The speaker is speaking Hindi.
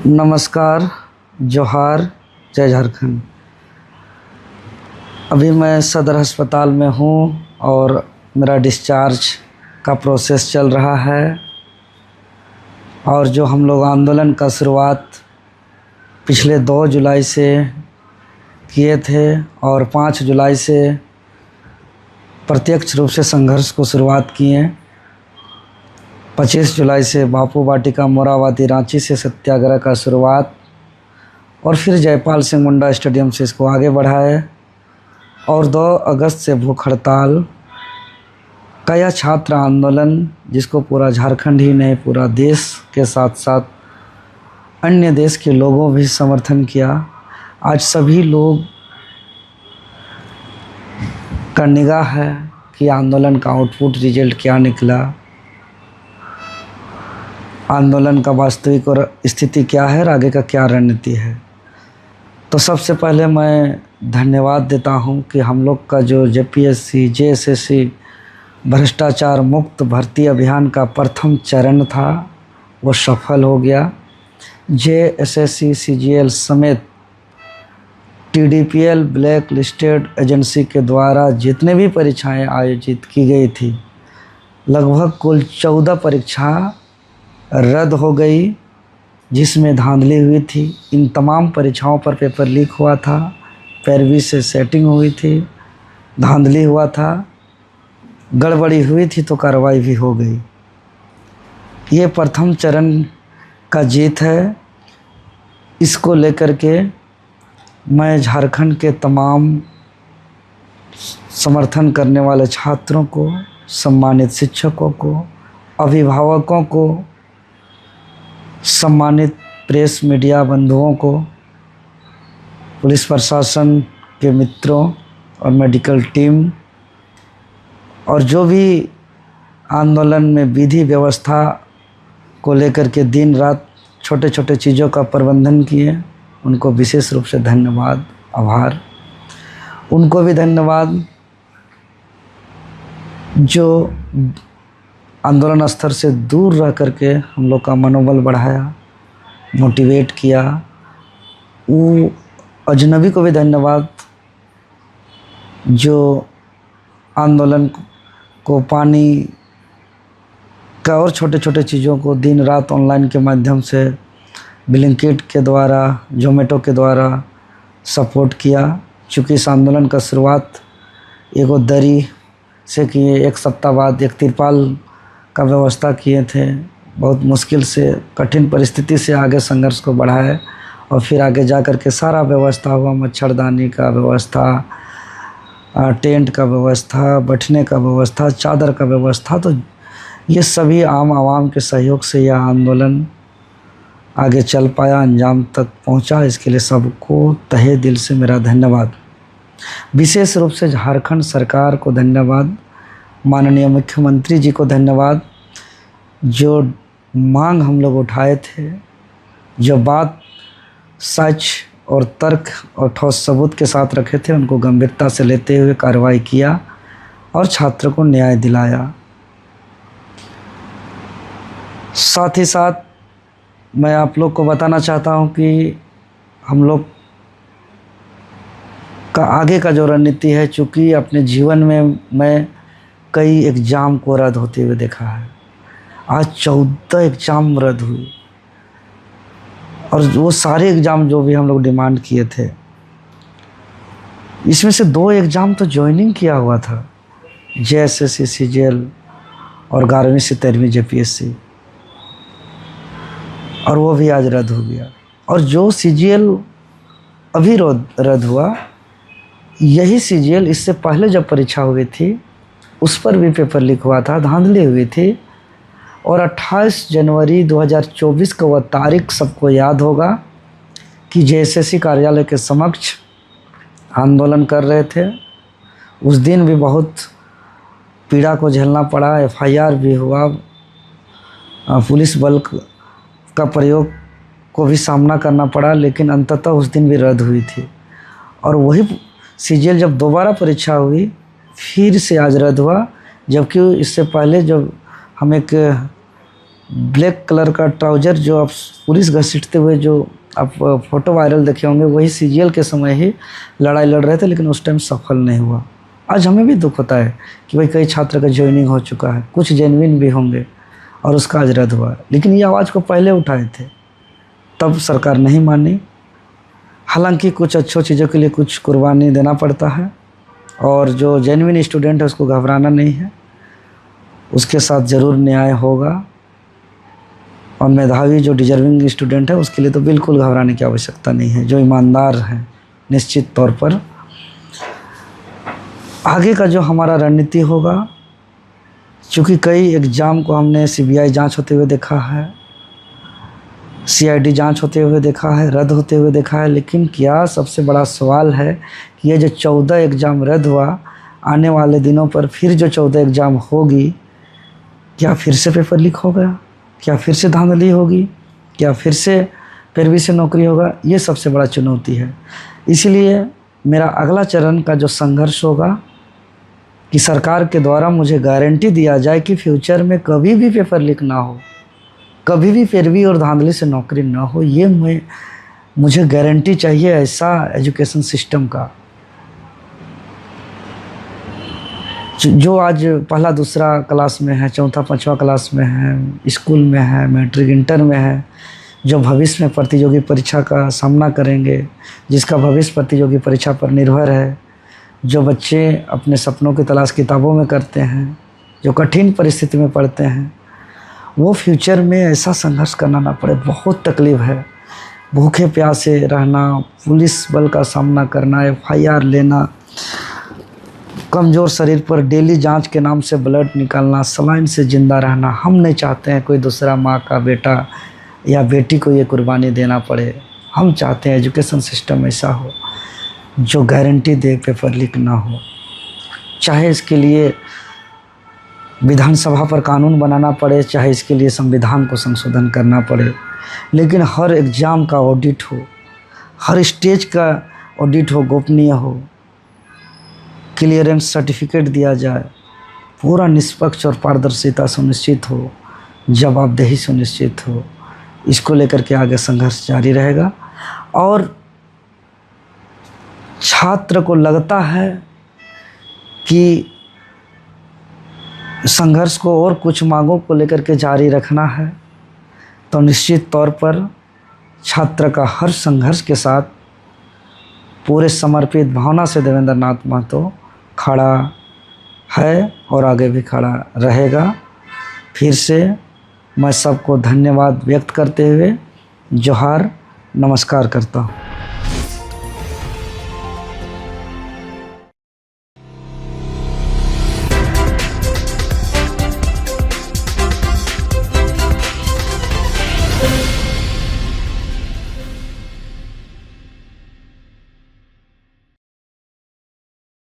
नमस्कार, जोहार, जय झारखंड। अभी मैं सदर अस्पताल में हूँ और मेरा डिस्चार्ज का प्रोसेस चल रहा है। और जो हम लोग आंदोलन का शुरुआत पिछले 2 जुलाई से किए थे और 5 जुलाई से प्रत्यक्ष रूप से संघर्ष को शुरुआत किए। 25 जुलाई से बापू वाटिका मोराबादी रांची से सत्याग्रह का शुरुआत और फिर जयपाल सिंह मुंडा स्टेडियम से इसको आगे बढ़ाए और 2 अगस्त से भूख हड़ताल का यह छात्र आंदोलन, जिसको पूरा झारखंड ही नहीं पूरा देश के साथ साथ अन्य देश के लोगों भी समर्थन किया। आज सभी लोग का निगाह है कि आंदोलन का आउटपुट रिजल्ट क्या निकला, आंदोलन का वास्तविक और स्थिति क्या है और आगे का क्या रणनीति है। तो सबसे पहले मैं धन्यवाद देता हूं कि हम लोग का जो जेपीएससी जेएसएससी भ्रष्टाचार मुक्त भर्ती अभियान का प्रथम चरण था वो सफल हो गया। जेएसएससी सीजीएल समेत टीडीपीएल ब्लैक लिस्टेड एजेंसी के द्वारा जितने भी परीक्षाएं आयोजित की गई थी, लगभग कुल 14 परीक्षा रद्द हो गई, जिसमें धांधली हुई थी। इन तमाम परीक्षाओं पर पेपर लीक हुआ था, पैरवी से सेटिंग हुई थी, धांधली हुआ था, गड़बड़ी हुई थी, तो कार्रवाई भी हो गई। ये प्रथम चरण का जीत है। इसको लेकर के मैं झारखंड के तमाम समर्थन करने वाले छात्रों को, सम्मानित शिक्षकों को, अभिभावकों को, सम्मानित प्रेस मीडिया बंधुओं को, पुलिस प्रशासन के मित्रों और मेडिकल टीम और जो भी आंदोलन में विधि व्यवस्था को लेकर के दिन रात छोटे छोटे चीज़ों का प्रबंधन किए, उनको विशेष रूप से धन्यवाद, आभार। उनको भी धन्यवाद जो आंदोलन स्तर से दूर रह करके हम लोग का मनोबल बढ़ाया, मोटिवेट किया। वो अजनबी को भी धन्यवाद जो आंदोलन को पानी का और छोटे छोटे चीज़ों को दिन रात ऑनलाइन के माध्यम से ब्लिंकिट के द्वारा, जोमेटो के द्वारा सपोर्ट किया। चूँकि इस आंदोलन का शुरुआत एगो दरी से किए, 1 सप्ताह बाद एक तिरपाल का व्यवस्था किए थे। बहुत मुश्किल से, कठिन परिस्थिति से आगे संघर्ष को बढ़ाए और फिर आगे जा कर के सारा व्यवस्था हुआ, मच्छरदानी का व्यवस्था, टेंट का व्यवस्था, बैठने का व्यवस्था, चादर का व्यवस्था। तो ये सभी आम आवाम के सहयोग से यह आंदोलन आगे चल पाया, अंजाम तक पहुंचा। इसके लिए सबको तहे दिल से मेरा धन्यवाद। विशेष रूप से झारखंड सरकार को धन्यवाद, माननीय मुख्यमंत्री जी को धन्यवाद। जो मांग हम लोग उठाए थे, जो बात सच और तर्क और ठोस सबूत के साथ रखे थे, उनको गंभीरता से लेते हुए कार्रवाई किया और छात्र को न्याय दिलाया। साथ ही साथ मैं आप लोग को बताना चाहता हूं कि हम लोग का आगे का जो रणनीति है, चूँकि अपने जीवन में मैं कई एग्ज़ाम को रद्द होते हुए देखा है। आज 14 एग्ज़ाम रद्द हुई और वो सारे एग्ज़ाम जो भी हम लोग डिमांड किए थे, इसमें से 2 एग्ज़ाम तो ज्वाइनिंग किया हुआ था, जेएसएससी सीजीएल और 11वीं से 13वीं जेपीएससी, और वो भी आज रद्द हो गया। और जो सीजीएल अभी रद्द हुआ, यही सीजीएल इससे पहले जब परीक्षा हुई थी उस पर भी पेपर लीक हुआ था, धांधली हुई थी। और 28 जनवरी 2024 का वह तारीख सबको याद होगा कि जेएसएससी कार्यालय के समक्ष आंदोलन कर रहे थे। उस दिन भी बहुत पीड़ा को झेलना पड़ा, एफआईआर भी हुआ, पुलिस बल का प्रयोग को भी सामना करना पड़ा, लेकिन अंततः उस दिन भी रद्द हुई थी। और वही सीजीएल जब दोबारा परीक्षा हुई फिर से आज रद्द हुआ, जबकि इससे पहले जब हम एक ब्लैक कलर का ट्राउज़र जो आप पुलिस घसीटते हुए जो आप फोटो वायरल देखे होंगे, वही सीजीएल के समय ही लड़ाई लड़ रहे थे, लेकिन उस टाइम सफल नहीं हुआ। आज हमें भी दुख होता है कि भाई कई छात्र का ज्वाइनिंग हो चुका है, कुछ जेन्युइन भी होंगे और उसका आज रद्द हुआ, लेकिन ये आवाज़ को पहले उठाए थे, तब सरकार नहीं मानी। हालांकि कुछ अच्छी चीज़ों के लिए कुछ कुर्बानी देना पड़ता है, और जो जेन्युइन स्टूडेंट है उसको घबराना नहीं है, उसके साथ ज़रूर न्याय होगा। और मेधावी जो डिजर्विंग स्टूडेंट है उसके लिए तो बिल्कुल घबराने की आवश्यकता नहीं है, जो ईमानदार है निश्चित तौर पर। आगे का जो हमारा रणनीति होगा, चूँकि कई एग्ज़ाम को हमने सीबीआई जांच होते हुए देखा है, सीआईडी जांच होते हुए देखा है, रद्द होते हुए देखा है, लेकिन क्या सबसे बड़ा सवाल है कि ये जो 14 एग्ज़ाम रद्द हुआ, आने वाले दिनों पर फिर जो 14 एग्ज़ाम होगी, क्या फिर से पेपर लीक हो गया, क्या फिर से धांधली होगी, क्या फिर से पैरवी से नौकरी होगा? ये सबसे बड़ा चुनौती है। इसीलिए मेरा अगला चरण का जो संघर्ष होगा कि सरकार के द्वारा मुझे गारंटी दिया जाए कि फ्यूचर में कभी भी पेपर लीक ना हो, कभी भी पैरवी और धांधली से नौकरी ना हो। ये मुझे गारंटी चाहिए ऐसा एजुकेशन सिस्टम का, जो आज पहला दूसरा क्लास में है, चौथा पांचवा क्लास में है, स्कूल में है, मैट्रिक इंटर में है, जो भविष्य में प्रतियोगी परीक्षा का सामना करेंगे, जिसका भविष्य प्रतियोगी परीक्षा पर निर्भर है, जो बच्चे अपने सपनों की तलाश किताबों में करते हैं, जो कठिन परिस्थिति में पढ़ते हैं, वो फ्यूचर में ऐसा संघर्ष करना ना पड़े। बहुत तकलीफ़ है, भूखे प्यासे रहना, पुलिस बल का सामना करना, FIR लेना, कमज़ोर शरीर पर डेली जांच के नाम से ब्लड निकालना, सलाइन से ज़िंदा रहना। हम नहीं चाहते हैं कोई दूसरा माँ का बेटा या बेटी को ये कुर्बानी देना पड़े। हम चाहते हैं एजुकेशन सिस्टम ऐसा हो जो गारंटी दे पेपर लीक ना हो। चाहे इसके लिए विधानसभा पर कानून बनाना पड़े, चाहे इसके लिए संविधान को संशोधन करना पड़े, लेकिन हर एग्ज़ाम का ऑडिट हो, हर स्टेज का ऑडिट हो, गोपनीय हो, क्लियरेंस सर्टिफिकेट दिया जाए, पूरा निष्पक्ष और पारदर्शिता सुनिश्चित हो, जवाबदेही सुनिश्चित हो। इसको लेकर के आगे संघर्ष जारी रहेगा। और छात्र को लगता है कि संघर्ष को और कुछ मांगों को लेकर के जारी रखना है, तो निश्चित तौर पर छात्र का हर संघर्ष के साथ पूरे समर्पित भावना से देवेंद्र नाथ महतो खड़ा है और आगे भी खड़ा रहेगा। फिर से मैं सबको धन्यवाद व्यक्त करते हुए जोहार, नमस्कार करता हूँ।